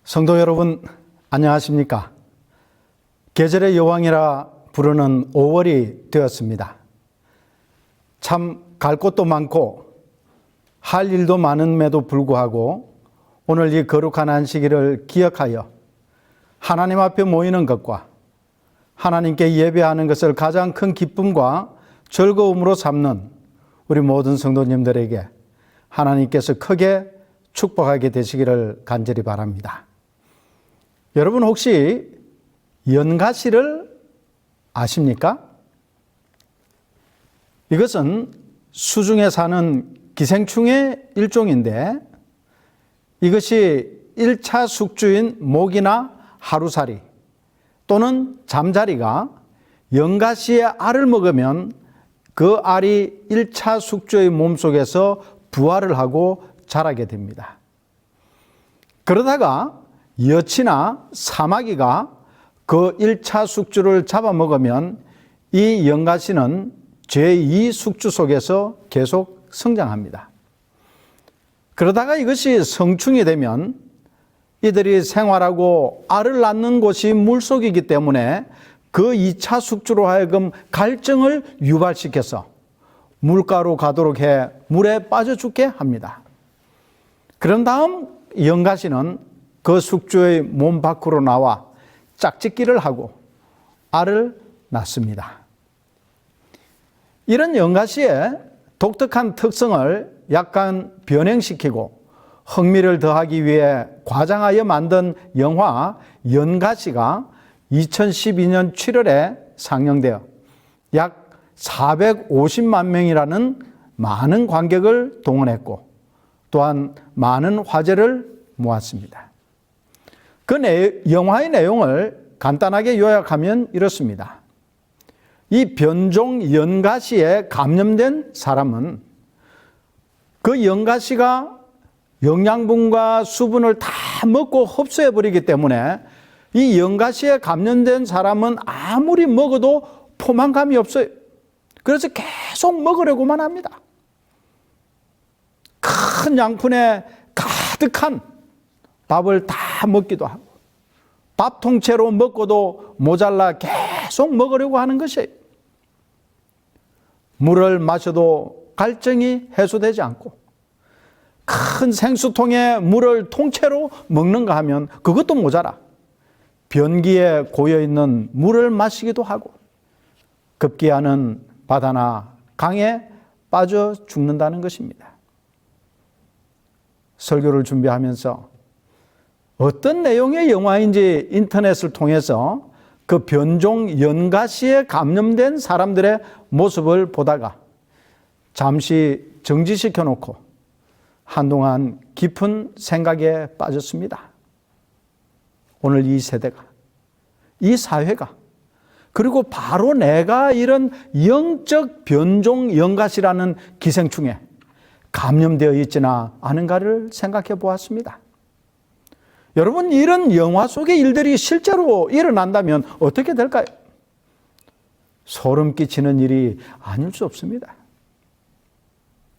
성도 여러분, 안녕하십니까? 계절의 여왕이라 부르는 5월이 되었습니다. 참 갈 곳도 많고 할 일도 많음에도 불구하고 오늘 이 거룩한 안식일을 기억하여 하나님 앞에 모이는 것과 하나님께 예배하는 것을 가장 큰 기쁨과 즐거움으로 삼는 우리 모든 성도님들에게 하나님께서 크게 축복하게 되시기를 간절히 바랍니다. 여러분 혹시 연가시를 아십니까? 이것은 수중에 사는 기생충의 일종인데 이것이 1차 숙주인 모기나 하루살이 또는 잠자리가 연가시의 알을 먹으면 그 알이 1차 숙주의 몸속에서 부화를 하고 자라게 됩니다. 그러다가 여치나 사마귀가 그 1차 숙주를 잡아먹으면 이 연가시는 제2 숙주 속에서 계속 성장합니다. 그러다가 이것이 성충이 되면 이들이 생활하고 알을 낳는 곳이 물속이기 때문에 그 2차 숙주로 하여금 갈증을 유발시켜서 물가로 가도록 해 물에 빠져 죽게 합니다. 그런 다음 연가시는 그 숙주의 몸 밖으로 나와 짝짓기를 하고 알을 낳습니다. 이런 연가시의 독특한 특성을 약간 변형시키고 흥미를 더하기 위해 과장하여 만든 영화 연가시가 2012년 7월에 상영되어 약 450만 명이라는 많은 관객을 동원했고 또한 많은 화제를 모았습니다. 그 영화의 내용을 간단하게 요약하면 이렇습니다. 이 변종 연가시에 감염된 사람은 그 연가시가 영양분과 수분을 다 먹고 흡수해버리기 때문에 이 연가시에 감염된 사람은 아무리 먹어도 포만감이 없어요. 그래서 계속 먹으려고만 합니다. 큰 양푼에 가득한 밥을 다 먹기도 하고 밥 통째로 먹고도 모자라 계속 먹으려고 하는 것이에요. 물을 마셔도 갈증이 해소되지 않고 큰 생수통에 물을 통째로 먹는가 하면 그것도 모자라 변기에 고여있는 물을 마시기도 하고 급기야는 바다나 강에 빠져 죽는다는 것입니다. 설교를 준비하면서 어떤 내용의 영화인지 인터넷을 통해서 그 변종 연가시에 감염된 사람들의 모습을 보다가 잠시 정지시켜 놓고 한동안 깊은 생각에 빠졌습니다. 오늘 이 세대가, 이 사회가, 그리고 바로 내가 이런 영적 변종 연가시라는 기생충에 감염되어 있지나 않은가를 생각해 보았습니다. 여러분, 이런 영화 속의 일들이 실제로 일어난다면 어떻게 될까요? 소름 끼치는 일이 아닐 수 없습니다.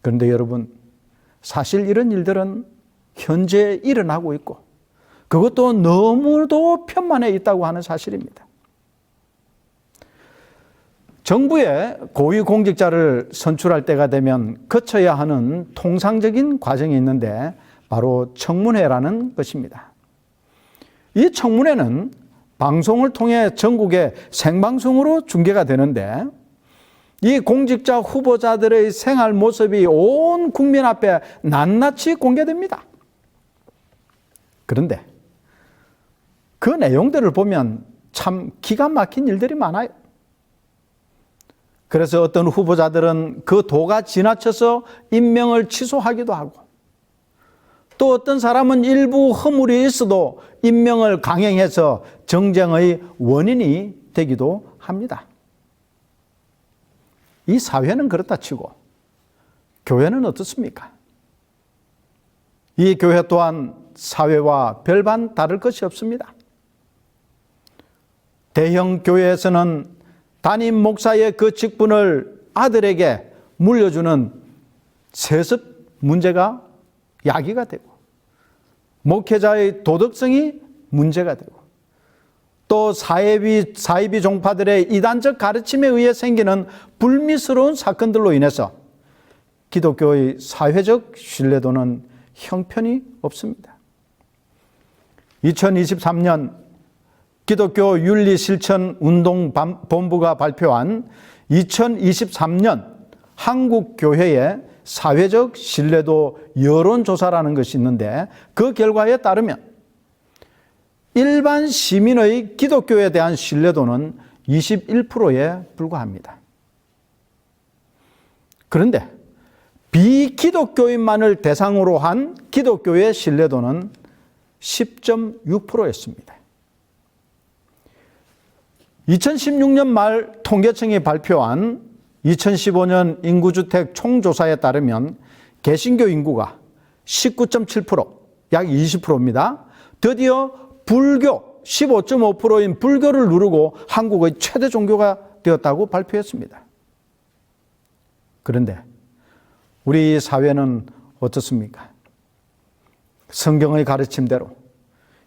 그런데 여러분, 사실 이런 일들은 현재 일어나고 있고 그것도 너무도 편만해 있다고 하는 사실입니다. 정부에 고위공직자를 선출할 때가 되면 거쳐야 하는 통상적인 과정이 있는데 바로 청문회라는 것입니다. 이 청문회는 방송을 통해 전국에 생방송으로 중계가 되는데 이 공직자 후보자들의 생활 모습이 온 국민 앞에 낱낱이 공개됩니다. 그런데 그 내용들을 보면 참 기가 막힌 일들이 많아요. 그래서 어떤 후보자들은 그 도가 지나쳐서 임명을 취소하기도 하고 또 어떤 사람은 일부 허물이 있어도 임명을 강행해서 정쟁의 원인이 되기도 합니다. 이 사회는 그렇다 치고 교회는 어떻습니까? 이 교회 또한 사회와 별반 다를 것이 없습니다. 대형 교회에서는 담임 목사의 그 직분을 아들에게 물려주는 세습 문제가 야기가 되고 목회자의 도덕성이 문제가 되고 또 사이비 종파들의 이단적 가르침에 의해 생기는 불미스러운 사건들로 인해서 기독교의 사회적 신뢰도는 형편이 없습니다. 2023년 기독교 윤리실천운동본부가 발표한 2023년 한국교회의 사회적 신뢰도 여론조사라는 것이 있는데 그 결과에 따르면 일반 시민의 기독교에 대한 신뢰도는 21%에 불과합니다. 그런데 비기독교인만을 대상으로 한 기독교의 신뢰도는 10.6%였습니다. 2016년 말 통계청이 발표한 2015년 인구주택 총조사에 따르면 개신교 인구가 19.7%, 약 20%입니다. 드디어 불교 15.5%인 불교를 누르고 한국의 최대 종교가 되었다고 발표했습니다. 그런데 우리 사회는 어떻습니까? 성경의 가르침대로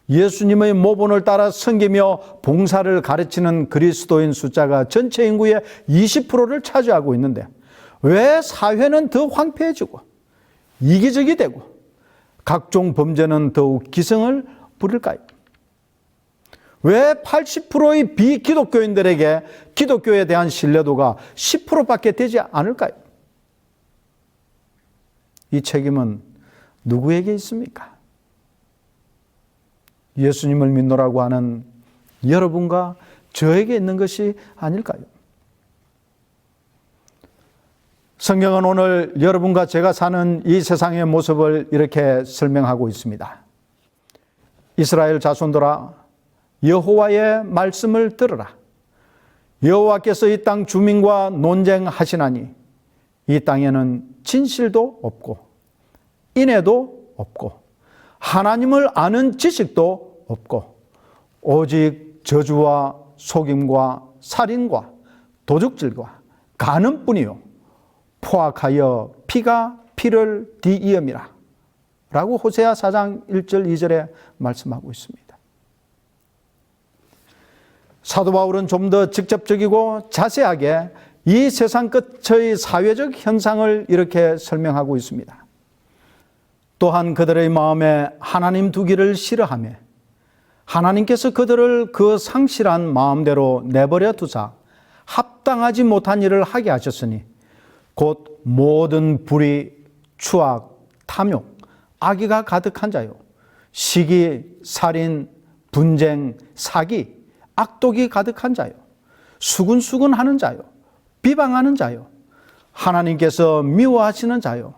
예수님의 모본을 따라 섬기며 봉사를 가르치는 그리스도인 숫자가 전체 인구의 20%를 차지하고 있는데 왜 사회는 더 황폐해지고 이기적이 되고 각종 범죄는 더욱 기승을 부릴까요? 왜 80%의 비기독교인들에게 기독교에 대한 신뢰도가 10%밖에 되지 않을까요? 이 책임은 누구에게 있습니까? 예수님을 믿노라고 하는 여러분과 저에게 있는 것이 아닐까요? 성경은 오늘 여러분과 제가 사는 이 세상의 모습을 이렇게 설명하고 있습니다. 이스라엘 자손들아, 여호와의 말씀을 들으라. 여호와께서 이 땅 주민과 논쟁하시나니 이 땅에는 진실도 없고 인애도 없고 하나님을 아는 지식도 없고 오직 저주와 속임과 살인과 도둑질과 간음뿐이요 포악하여 피가 피를 뒤이음이라 라고 호세아 4장 1절 2절에 말씀하고 있습니다. 사도 바울은 좀 더 직접적이고 자세하게 이 세상 끝의 사회적 현상을 이렇게 설명하고 있습니다. 또한 그들의 마음에 하나님 두기를 싫어하며 하나님께서 그들을 그 상실한 마음대로 내버려 두사 합당하지 못한 일을 하게 하셨으니 곧 모든 불의, 추악, 탐욕, 악의가 가득한 자요 시기, 살인, 분쟁, 사기, 악독이 가득한 자요 수근수근하는 자요 비방하는 자요 하나님께서 미워하시는 자요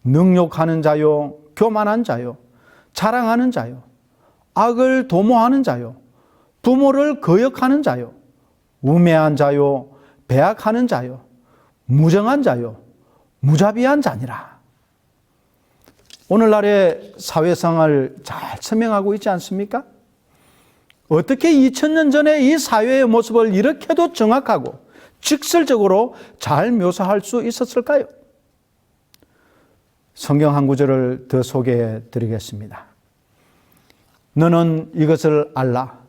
능욕하는 자요 교만한 자요 자랑하는 자요 악을 도모하는 자요 부모를 거역하는 자요 우매한 자요 배악하는 자요 무정한 자요 무자비한 자니라. 오늘날의 사회상을 잘 설명하고 있지 않습니까? 어떻게 2000년 전에 이 사회의 모습을 이렇게도 정확하고 직설적으로 잘 묘사할 수 있었을까요? 성경 한 구절을 더 소개해 드리겠습니다. 너는 이것을 알라.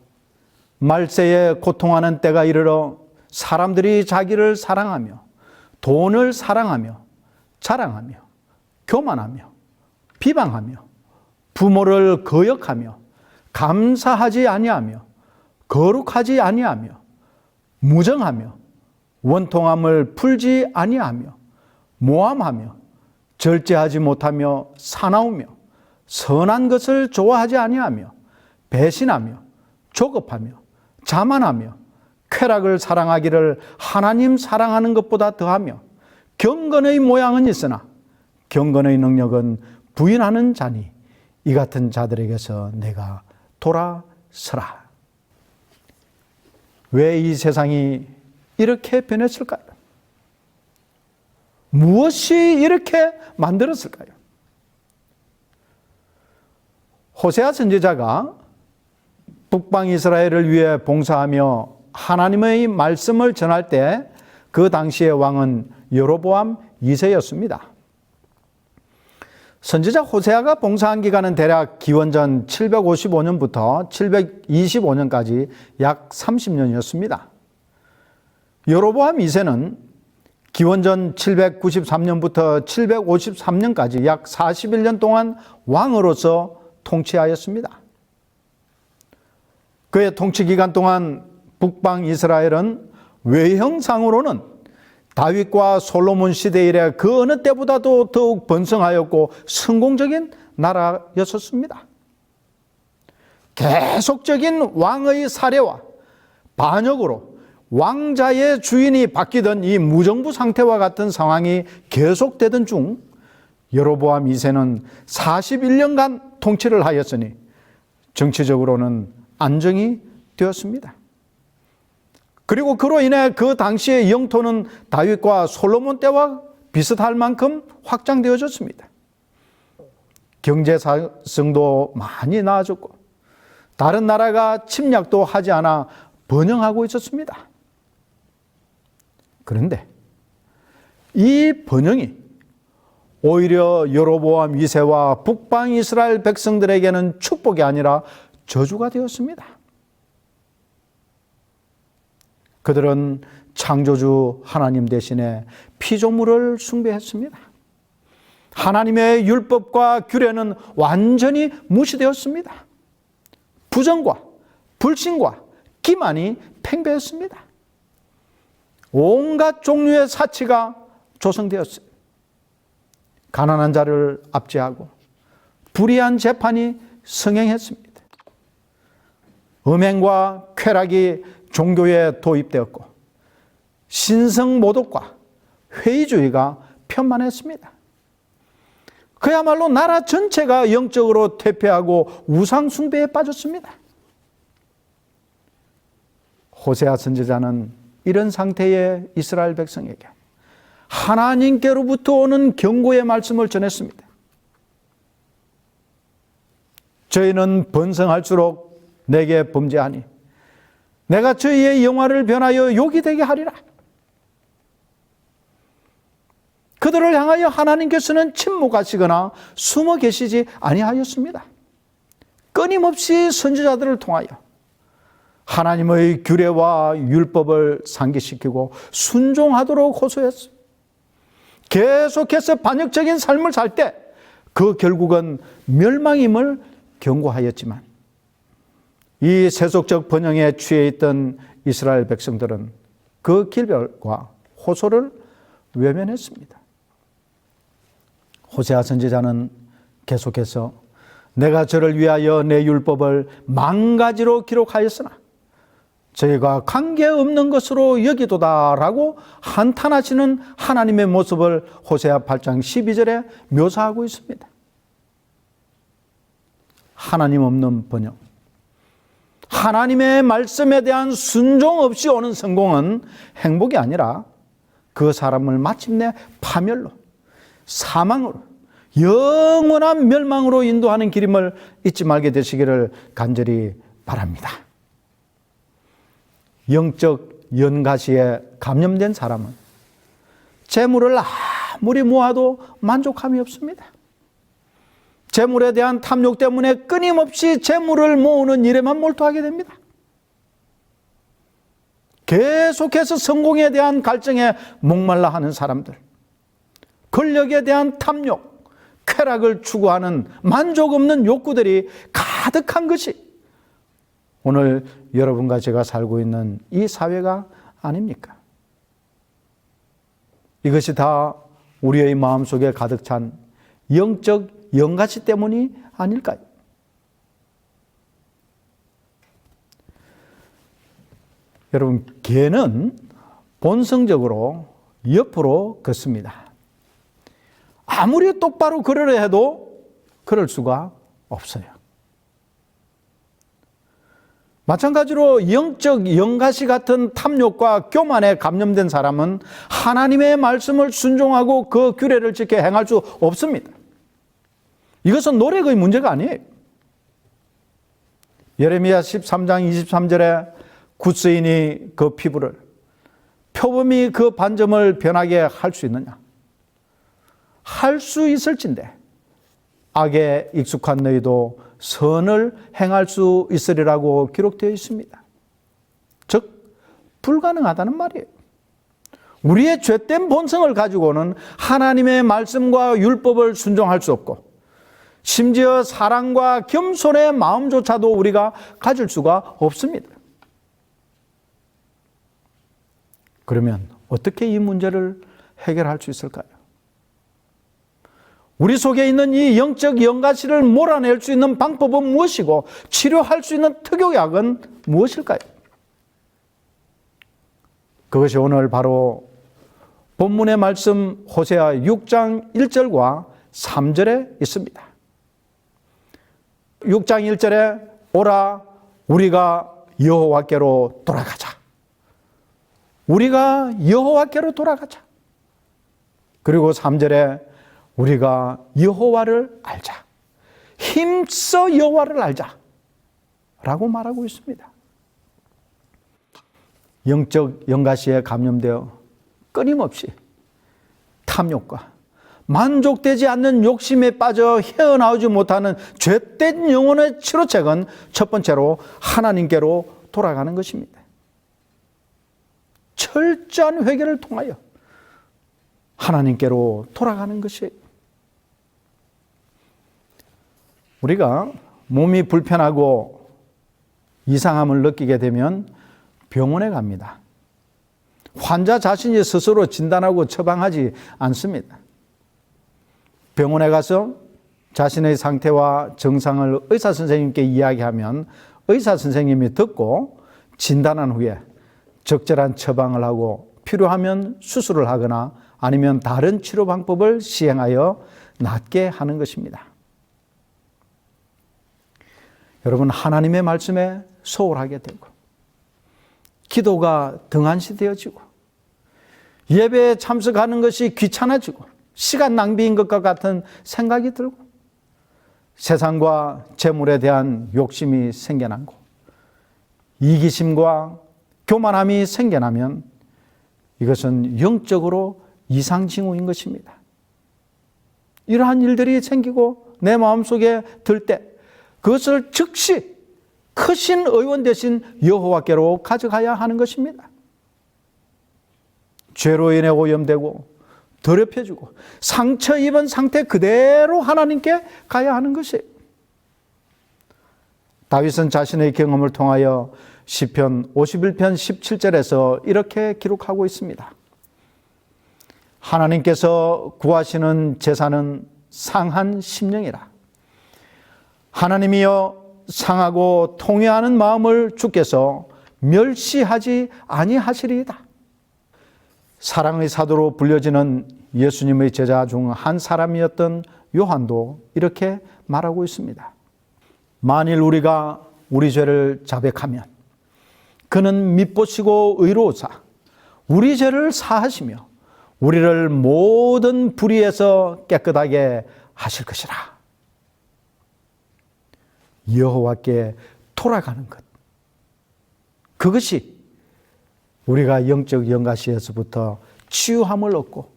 말세에 고통하는 때가 이르러 사람들이 자기를 사랑하며 돈을 사랑하며 자랑하며 교만하며 비방하며 부모를 거역하며 감사하지 아니하며 거룩하지 아니하며 무정하며 원통함을 풀지 아니하며 모함하며 절제하지 못하며 사나우며 선한 것을 좋아하지 아니하며 배신하며 조급하며 자만하며 쾌락을 사랑하기를 하나님 사랑하는 것보다 더하며 경건의 모양은 있으나 경건의 능력은 부인하는 자니 이 같은 자들에게서 내가 돌아서라. 왜 이 세상이 이렇게 변했을까요? 무엇이 이렇게 만들었을까요? 호세아 선지자가 북방 이스라엘을 위해 봉사하며 하나님의 말씀을 전할 때 그 당시의 왕은 여로보암 2세였습니다. 선지자 호세아가 봉사한 기간은 대략 기원전 755년부터 725년까지 약 30년이었습니다. 여로보암 2세는 기원전 793년부터 753년까지 약 41년 동안 왕으로서 통치하였습니다. 그의 통치 기간 동안 북방 이스라엘은 외형상으로는 다윗과 솔로몬 시대 이래 그 어느 때보다도 더욱 번성하였고 성공적인 나라였었습니다. 계속적인 왕의 사례와 반역으로 왕자의 주인이 바뀌던 이 무정부 상태와 같은 상황이 계속되던 중 여로보암 2세는 41년간 통치를 하였으니 정치적으로는 안정이 되었습니다. 그리고 그로 인해 그 당시의 영토는 다윗과 솔로몬 때와 비슷할 만큼 확장되어졌습니다. 경제성도 많이 나아졌고 다른 나라가 침략도 하지 않아 번영하고 있었습니다. 그런데 이 번영이 오히려 여로보암 2세와 북방 이스라엘 백성들에게는 축복이 아니라 저주가 되었습니다. 그들은 창조주 하나님 대신에 피조물을 숭배했습니다. 하나님의 율법과 규례는 완전히 무시되었습니다. 부정과 불신과 기만이 팽배했습니다. 온갖 종류의 사치가 조성되었어요. 가난한 자를 압제하고 불의한 재판이 성행했습니다. 음행과 쾌락이 종교에 도입되었고 신성 모독과 회의주의가 편만했습니다. 그야말로 나라 전체가 영적으로 퇴폐하고 우상 숭배에 빠졌습니다. 호세아 선지자는 이런 상태의 이스라엘 백성에게 하나님께로부터 오는 경고의 말씀을 전했습니다. 저희는 번성할수록 내게 범죄하니 내가 저희의 영화를 변하여 욕이 되게 하리라. 그들을 향하여 하나님께서는 침묵하시거나 숨어 계시지 아니하였습니다. 끊임없이 선지자들을 통하여 하나님의 규례와 율법을 상기시키고 순종하도록 호소했습니다. 계속해서 반역적인 삶을 살 때 그 결국은 멸망임을 경고하였지만 이 세속적 번영에 취해 있던 이스라엘 백성들은 그 길별과 호소를 외면했습니다. 호세아 선지자는 계속해서 내가 저를 위하여 내 율법을 만가지로 기록하였으나 저희가 관계없는 것으로 여기도다라고 한탄하시는 하나님의 모습을 호세아 8장 12절에 묘사하고 있습니다. 하나님 없는 번영, 하나님의 말씀에 대한 순종 없이 오는 성공은 행복이 아니라 그 사람을 마침내 파멸로, 사망으로, 영원한 멸망으로 인도하는 길임을 잊지 말게 되시기를 간절히 바랍니다. 영적 연가시에 감염된 사람은 재물을 아무리 모아도 만족함이 없습니다. 재물에 대한 탐욕 때문에 끊임없이 재물을 모으는 일에만 몰두하게 됩니다. 계속해서 성공에 대한 갈증에 목말라 하는 사람들, 권력에 대한 탐욕, 쾌락을 추구하는 만족 없는 욕구들이 가득한 것이 오늘 여러분과 제가 살고 있는 이 사회가 아닙니까? 이것이 다 우리의 마음속에 가득 찬 영적 영가시 때문이 아닐까요? 여러분, 개는 본성적으로 옆으로 걷습니다. 아무리 똑바로 걸으려 해도 그럴 수가 없어요. 마찬가지로 영적 영가시 같은 탐욕과 교만에 감염된 사람은 하나님의 말씀을 순종하고 그 규례를 지켜 행할 수 없습니다. 이것은 노력의 문제가 아니에요. 예레미야 13장 23절에 굿스인이 그 피부를, 표범이 그 반점을 변하게 할 수 있느냐? 할 수 있을진데 악에 익숙한 너희도 선을 행할 수 있으리라고 기록되어 있습니다. 즉 불가능하다는 말이에요. 우리의 죄된 본성을 가지고는 하나님의 말씀과 율법을 순종할 수 없고 심지어 사랑과 겸손의 마음조차도 우리가 가질 수가 없습니다. 그러면 어떻게 이 문제를 해결할 수 있을까요? 우리 속에 있는 이 영적 연가시를 몰아낼 수 있는 방법은 무엇이고 치료할 수 있는 특효약은 무엇일까요? 그것이 오늘 바로 본문의 말씀 호세아 6장 1절과 3절에 있습니다. 6장 1절에 오라 우리가 여호와께로 돌아가자. 우리가 여호와께로 돌아가자. 그리고 3절에 우리가 여호와를 알자. 힘써 여호와를 알자. 라고 말하고 있습니다. 영적 연가시에 감염되어 끊임없이 탐욕과 만족되지 않는 욕심에 빠져 헤어나오지 못하는 죄된 영혼의 치료책은 첫 번째로 하나님께로 돌아가는 것입니다. 철저한 회개를 통하여 하나님께로 돌아가는 것이에요. 우리가 몸이 불편하고 이상함을 느끼게 되면 병원에 갑니다. 환자 자신이 스스로 진단하고 처방하지 않습니다. 병원에 가서 자신의 상태와 증상을 의사 선생님께 이야기하면 의사 선생님이 듣고 진단한 후에 적절한 처방을 하고 필요하면 수술을 하거나 아니면 다른 치료 방법을 시행하여 낫게 하는 것입니다. 여러분, 하나님의 말씀에 소홀하게 되고 기도가 등한시되어지고 예배에 참석하는 것이 귀찮아지고 시간 낭비인 것과 같은 생각이 들고 세상과 재물에 대한 욕심이 생겨나고 이기심과 교만함이 생겨나면 이것은 영적으로 이상징후인 것입니다. 이러한 일들이 생기고 내 마음속에 들 때 그것을 즉시 크신 의원 되신 여호와께로 가져가야 하는 것입니다. 죄로 인해 오염되고 더럽혀지고 상처 입은 상태 그대로 하나님께 가야 하는 것이에요. 다윗은 자신의 경험을 통하여 시편 51편 17절에서 이렇게 기록하고 있습니다. 하나님께서 구하시는 제사는 상한 심령이라. 하나님이여 상하고 통회하는 마음을 주께서 멸시하지 아니하시리이다. 사랑의 사도로 불려지는 예수님의 제자 중 한 사람이었던 요한도 이렇게 말하고 있습니다. 만일 우리가 우리 죄를 자백하면 그는 밉보시고 의로우사 우리 죄를 사하시며 우리를 모든 불의에서 깨끗하게 하실 것이라. 여호와께 돌아가는 것, 그것이 우리가 영적 연가시에서부터 치유함을 얻고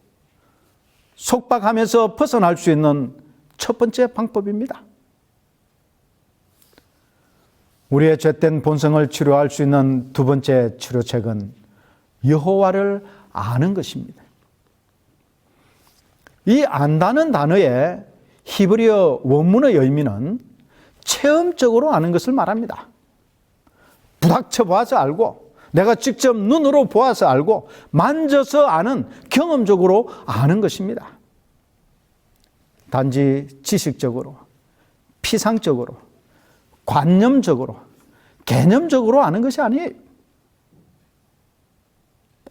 속박하면서 벗어날 수 있는 첫 번째 방법입니다. 우리의 죄된 본성을 치료할 수 있는 두 번째 치료책은 여호와를 아는 것입니다. 이 안다는 단어의 히브리어 원문의 의미는 체험적으로 아는 것을 말합니다. 부닥쳐 보아서 알고 내가 직접 눈으로 보아서 알고 만져서 아는, 경험적으로 아는 것입니다. 단지 지식적으로, 피상적으로, 관념적으로, 개념적으로 아는 것이 아니에요.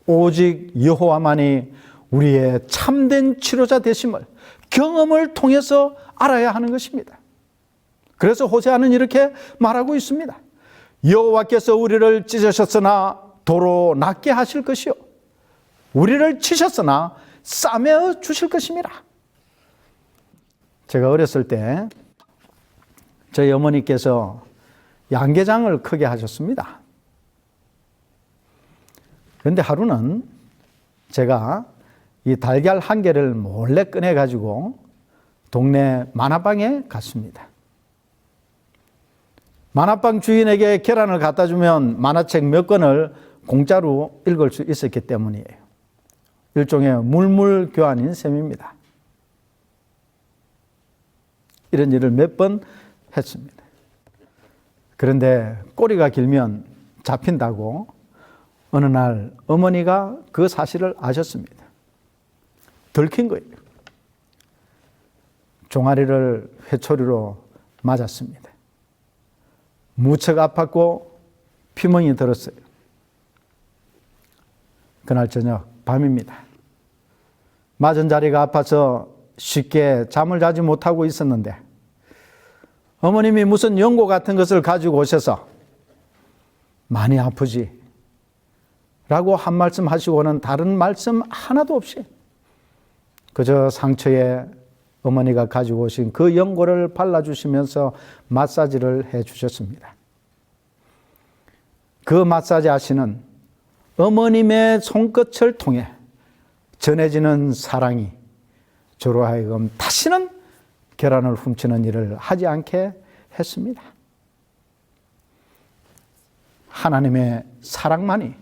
오직 여호와만이 우리의 참된 치료자 되심을 경험을 통해서 알아야 하는 것입니다. 그래서 호세아는 이렇게 말하고 있습니다. 여호와께서 우리를 찢으셨으나 도로 낫게 하실 것이요 우리를 치셨으나 싸매어 주실 것입니다. 제가 어렸을 때 저희 어머니께서 양계장을 크게 하셨습니다. 그런데 하루는 제가 이 달걀 한 개를 몰래 꺼내가지고 동네 만화방에 갔습니다. 만화방 주인에게 계란을 갖다 주면 만화책 몇 권을 공짜로 읽을 수 있었기 때문이에요. 일종의 물물 교환인 셈입니다. 이런 일을 몇 번 했습니다. 그런데 꼬리가 길면 잡힌다고 어느 날 어머니가 그 사실을 아셨습니다. 들킨 거예요. 종아리를 회초리로 맞았습니다. 무척 아팠고 피멍이 들었어요. 그날 저녁 밤입니다. 맞은 자리가 아파서 쉽게 잠을 자지 못하고 있었는데 어머님이 무슨 연고 같은 것을 가지고 오셔서 많이 아프지? 라고 한 말씀 하시고는 다른 말씀 하나도 없이 그저 상처에 어머니가 가지고 오신 그 연고를 발라주시면서 마사지를 해주셨습니다. 그 마사지 하시는 어머님의 손끝을 통해 전해지는 사랑이 저로 하여금 다시는 계란을 훔치는 일을 하지 않게 했습니다. 하나님의 사랑만이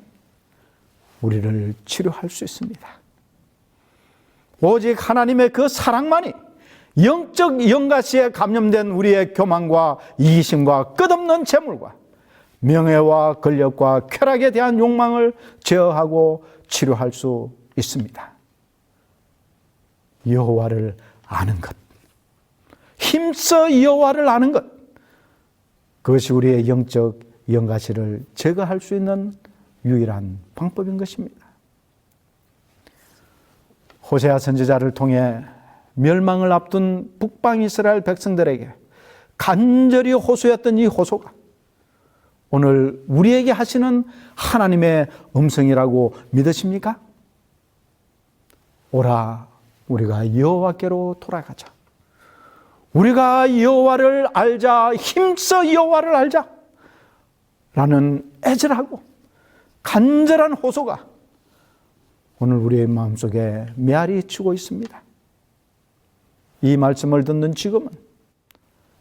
우리를 치료할 수 있습니다. 오직 하나님의 그 사랑만이 영적 영가시에 감염된 우리의 교만과 이기심과 끝없는 재물과 명예와 권력과 쾌락에 대한 욕망을 제어하고 치료할 수 있습니다. 여호와를 아는 것, 힘써 여호와를 아는 것, 그것이 우리의 영적 영가시를 제거할 수 있는 유일한 방법인 것입니다. 호세아 선지자를 통해 멸망을 앞둔 북방 이스라엘 백성들에게 간절히 호소했던 이 호소가 오늘 우리에게 하시는 하나님의 음성이라고 믿으십니까? 오라, 우리가 여호와께로 돌아가자. 우리가 여호와를 알자, 힘써 여호와를 알자 라는 애절하고 간절한 호소가 오늘 우리의 마음속에 메아리 치고 있습니다. 이 말씀을 듣는 지금은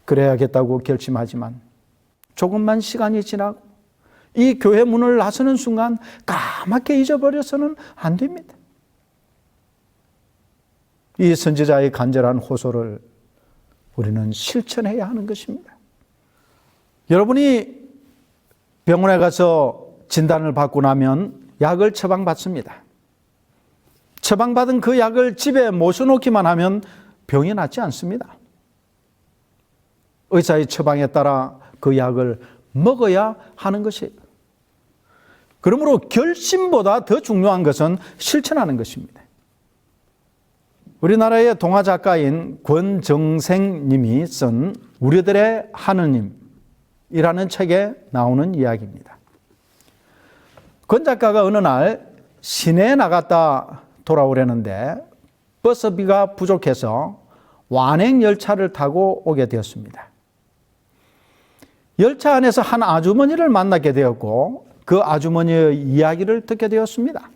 그래야겠다고 결심하지만 조금만 시간이 지나고 이 교회 문을 나서는 순간 까맣게 잊어버려서는 안 됩니다. 이 선지자의 간절한 호소를 우리는 실천해야 하는 것입니다. 여러분이 병원에 가서 진단을 받고 나면 약을 처방받습니다. 처방받은 그 약을 집에 모셔놓기만 하면 병이 낫지 않습니다. 의사의 처방에 따라 그 약을 먹어야 하는 것이에요. 그러므로 결심보다 더 중요한 것은 실천하는 것입니다. 우리나라의 동화 작가인 권정생 님이 쓴 우리들의 하느님이라는 책에 나오는 이야기입니다. 권 작가가 어느 날 시내에 나갔다 돌아오려는데 버스비가 부족해서 완행열차를 타고 오게 되었습니다. 열차 안에서 한 아주머니를 만나게 되었고 그 아주머니의 이야기를 듣게 되었습니다.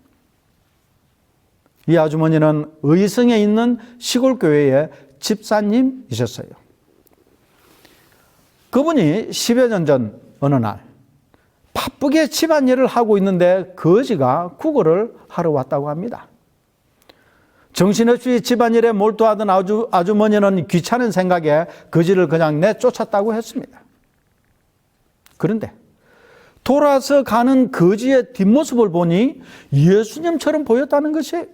이 아주머니는 의성에 있는 시골교회의 집사님이셨어요. 그분이 10여 년 전 어느 날 바쁘게 집안일을 하고 있는데 거지가 구걸을 하러 왔다고 합니다. 정신없이 집안일에 몰두하던 아주머니는 귀찮은 생각에 거지를 그냥 내쫓았다고 했습니다. 그런데 돌아서 가는 거지의 뒷모습을 보니 예수님처럼 보였다는 것이에요.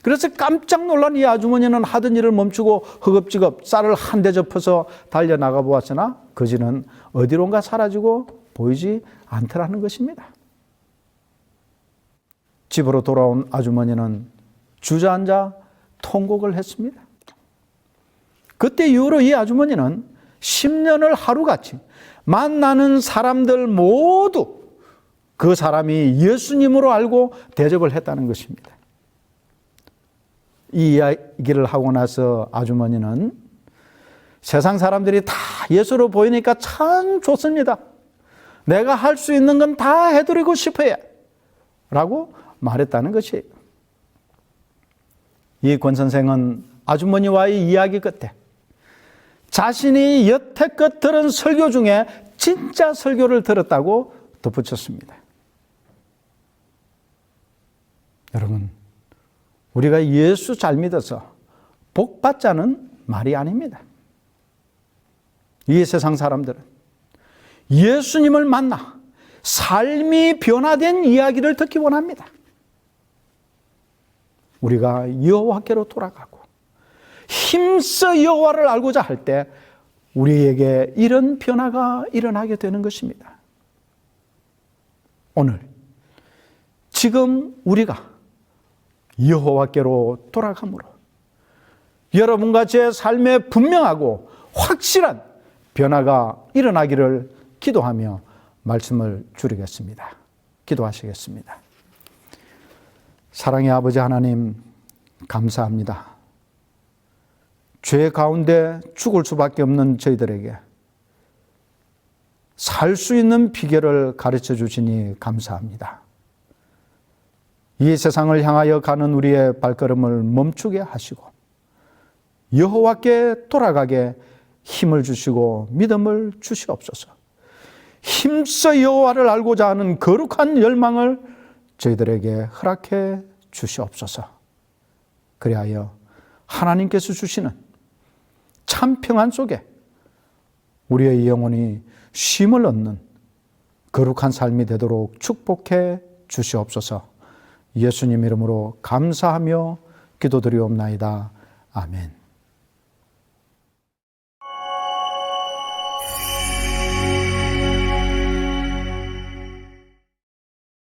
그래서 깜짝 놀란 이 아주머니는 하던 일을 멈추고 허겁지겁 쌀을 한 대 접어서 달려나가 보았으나 거지는 어디론가 사라지고 보이지 않더라는 것입니다. 집으로 돌아온 아주머니는 주저앉아 통곡을 했습니다. 그때 이후로 이 아주머니는 10년을 하루같이 만나는 사람들 모두 그 사람이 예수님으로 알고 대접을 했다는 것입니다. 이 이야기를 하고 나서 아주머니는 세상 사람들이 다 예수로 보이니까 참 좋습니다. 내가 할 수 있는 건 다 해드리고 싶어요. 라고 말했다는 것이에요. 이 권 선생은 아주머니와의 이야기 끝에 자신이 여태껏 들은 설교 중에 진짜 설교를 들었다고 덧붙였습니다. 여러분, 우리가 예수 잘 믿어서 복 받자는 말이 아닙니다. 이 세상 사람들은 예수님을 만나 삶이 변화된 이야기를 듣기 원합니다. 우리가 여호와께로 돌아가고 힘써 여호와를 알고자 할 때 우리에게 이런 변화가 일어나게 되는 것입니다. 오늘 지금 우리가 여호와께로 돌아가므로 여러분과 제 삶에 분명하고 확실한 변화가 일어나기를 기도하며 말씀을 줄이겠습니다. 기도하시겠습니다. 사랑의 아버지 하나님, 감사합니다. 죄 가운데 죽을 수밖에 없는 저희들에게 살 수 있는 비결을 가르쳐 주시니 감사합니다. 이 세상을 향하여 가는 우리의 발걸음을 멈추게 하시고 여호와께 돌아가게 힘을 주시고 믿음을 주시옵소서. 힘써 여호와를 알고자 하는 거룩한 열망을 저희들에게 허락해 주시옵소서. 그리하여 하나님께서 주시는 참 평안 속에 우리의 영혼이 쉼을 얻는 거룩한 삶이 되도록 축복해 주시옵소서. 예수님 이름으로 감사하며 기도드리옵나이다. 아멘.